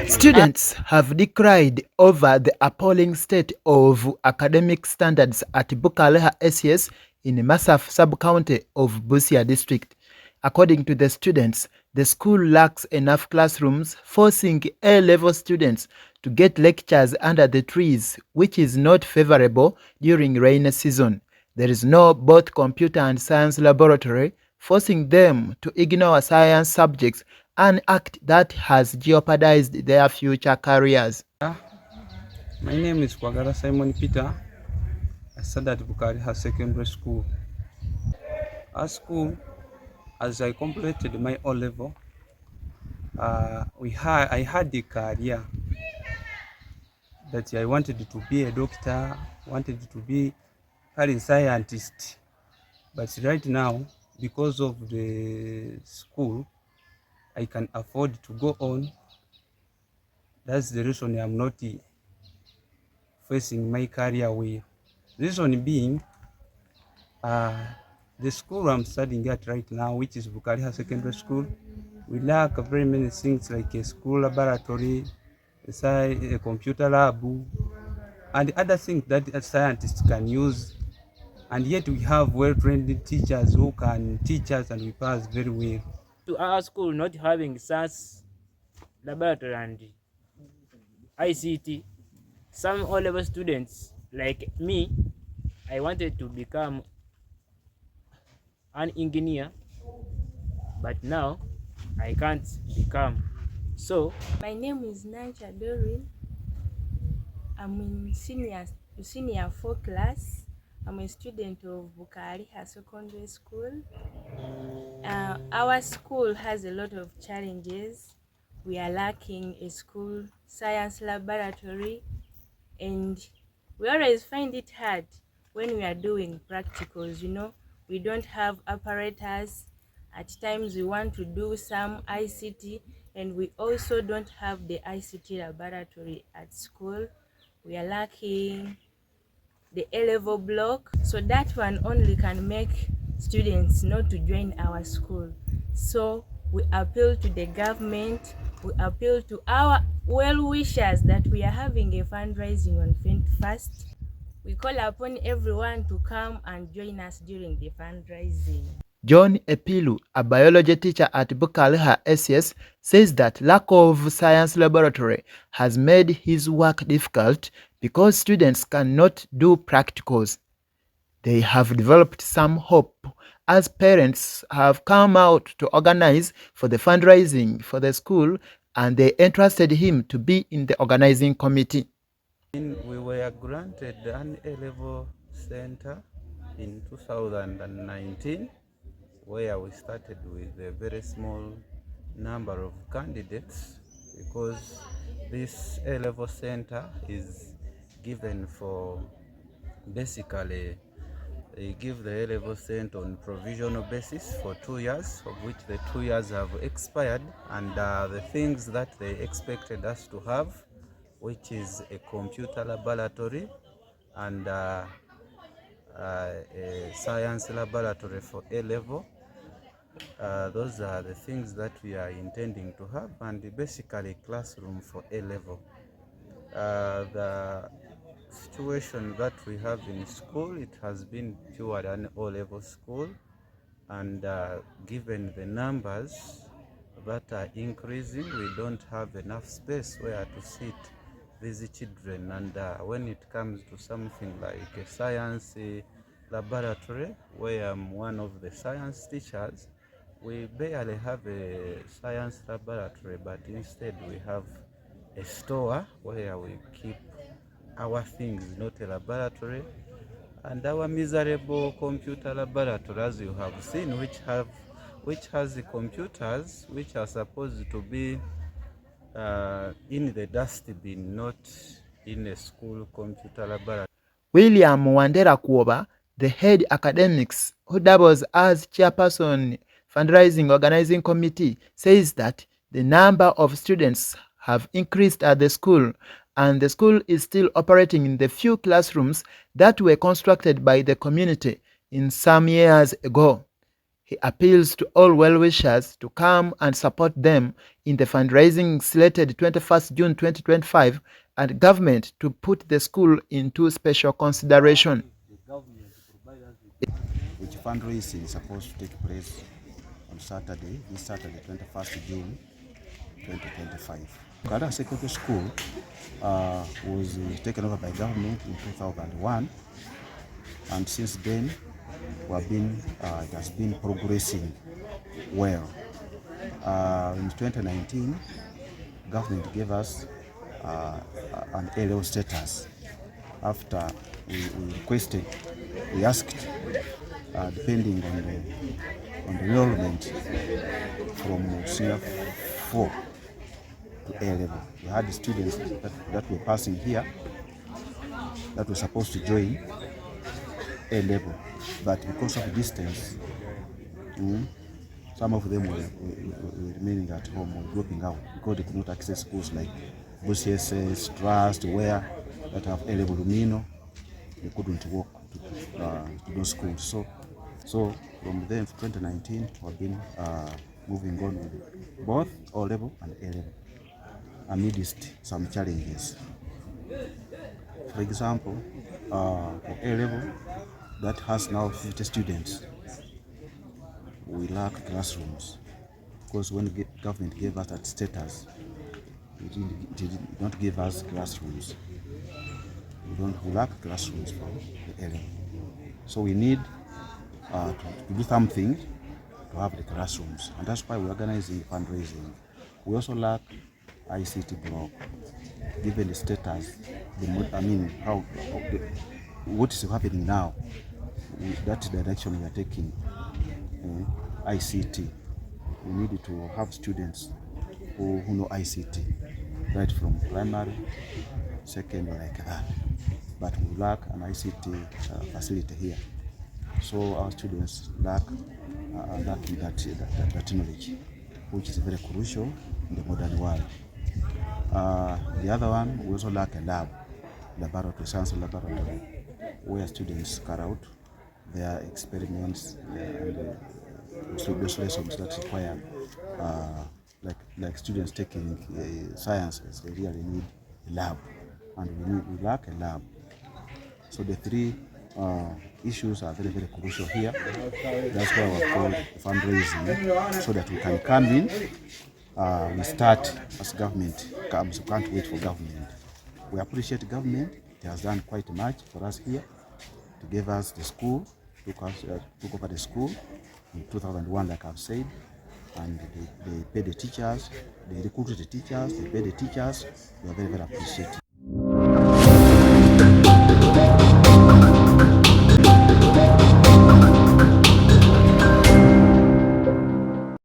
Students have decried over the appalling state of academic standards at Bukalikha SES in Masaf sub-county of Busia district. According to the students, the school lacks enough classrooms, forcing A-level students to get lectures under the trees, which is not favorable during rainy season. There is no both computer and science laboratory, forcing them to ignore science subjects, an act that has jeopardized their future careers. My name is Kwagala Simon Peter. I studied at Bukalikha Secondary School. At school, as I completed my O level, I had the career that I wanted to be a doctor, wanted to be a scientist. But right now, because of the school, I can afford to go on. That's the reason I'm not facing my career way. Reason being, the school I'm studying at right now, which is Bukalikha Secondary School, we lack very many things like a school laboratory, a computer lab, and other things that a scientist can use. And yet we have well-trained teachers who can teach us and we pass very well. To our school not having science laboratory and ICT, some O-level students like me, I wanted to become an engineer, but now I can't become. So my name is Naja Dorin. I'm in senior 4 class. I'm a student of Bukalikha Secondary School. Our school has a lot of challenges. We are lacking a school science laboratory, and we always find it hard when we are doing practicals. We don't have apparatus. At times we want to do some ICT, and we also don't have the ICT laboratory at school. We are lacking the A-level block, so that one only can make students not to join our school. So we appeal to the government, we appeal to our well-wishers that we are having a fundraising on 21st. We call upon everyone to come and join us during the fundraising. John Epilu, a biology teacher at Bukalikha SES, says that lack of science laboratory has made his work difficult because students cannot do practicals. They have developed some hope as parents have come out to organize for the fundraising for the school, and they entrusted him to be in the organizing committee. We were granted an A-level center in 2019, where we started with a very small number of candidates, because this A-level center is given for basically they give the A-level center on provisional basis for 2 years, of which the 2 years have expired, and the things that they expected us to have, which is a computer laboratory and a science laboratory for A-level. Those are the things that we are intending to have, and basically classroom for A-level. The situation that we have in school, it has been pure an O-level school, and given the numbers that are increasing, we don't have enough space where to sit these children. And when it comes to something like a science laboratory, where I'm one of the science teachers, we barely have a science laboratory, but instead we have a store where we keep our things, not a laboratory, and our miserable computer laboratory, as you have seen, which has the computers which are supposed to be in the dustbin, not in a school computer laboratory. William Wandera Kuoba, the head academics who doubles as chairperson fundraising organizing committee, says that the number of students have increased at the school, and the school is still operating in the few classrooms that were constructed by the community in some years ago. He appeals to all well-wishers to come and support them in the fundraising slated 21st June 2025 and government to put the school into special consideration. Which fundraising is supposed to take place on Saturday, this Saturday, 21st June 2025. Bukalikha Secondary School was taken over by government in 2001, and since then it has been progressing well. In 2019, government gave us an A-level status after we requested, we asked, depending on the enrollment from senior 4 to A-level. We had the students that were passing here that were supposed to join A-level, but because of distance, some of them were remaining at home or dropping out because they could not access schools like Bukalikha, Trust, where that have A-level Lumino. They couldn't walk to those schools. So from then, 2019, we've been moving on with both O-level and A-level amidst some challenges. For example, for A-level that has now 50 students, we lack classrooms because when the government gave us that status, it did not give us classrooms. We lack classrooms for the A-level. So we need to do something to have the classrooms, and that's why we're organizing fundraising. We also lack ICT block, given the status, what is happening now, that direction we are taking. ICT, we need to have students who know ICT, right from primary, secondary, like that. But we lack an ICT facility here. So our students lack that knowledge, which is very crucial in the modern world. The other one, we also lack a laboratory, science laboratory, where students carry out their experiments and those lessons that require, like students taking sciences, they really need a lab, and we lack a lab. So the three issues are very, very crucial here. That's why we're called fundraising, so that we can come in, we start as government comes. We can't wait for government. We appreciate government. It has done quite much for us here to give us the school, took over the school in 2001, like I've said, and they paid the teachers, they recruited the teachers, they paid the teachers. We are very, very appreciative.